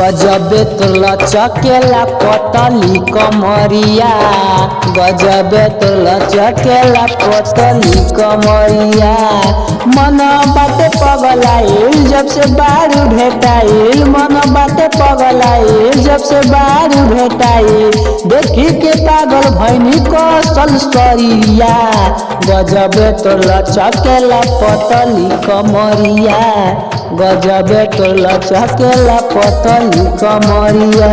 गजबे तो लचकेला पतली कमरिया, गजबे तो लचकेला पतली कमरिया। मन बाटे पगलाइल जब से बारू भेटाइल, मन बाटे पगलाइल जब से बारू भेटाइल। देखी के पागल भैनी कसल शरीरिया, गजबे तो लचकेला पतली कमरिया, गजबे तो लचकेला पतली कमरिया।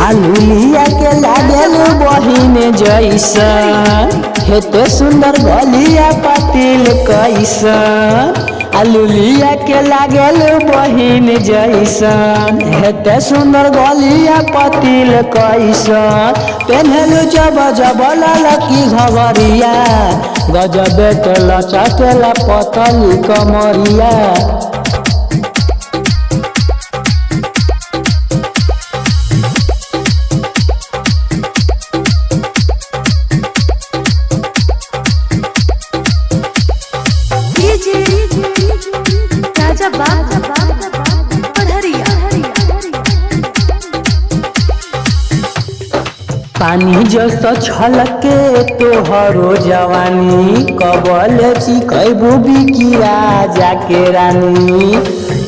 आलूलिया के लागल बहिन जैसन, हेते सुंदर गलिया पातिल कैसन। आलूलिया के लागल बहिन जैसन, हेते सुंदर गलिया पातिल कैसन। पेन्हलू जब जब ललकी घगरिया, गजबे तो लचकेला पतली कमरिया। राजा पढ़रिया पानी जैसा छलके तोहरो जवानी, कबल चिकैबू बिकिया जाके रानी।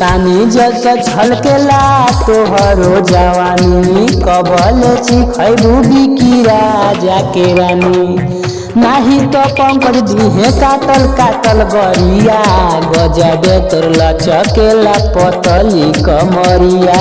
पानी जैसा छलकेला तोहरो जवानी, कबल चिकैबू बिकिया जाके रानी। नाही तो पंकज दिहे काटल काटल गरिया, गजबे तोर लचकेला पतली कमरिया।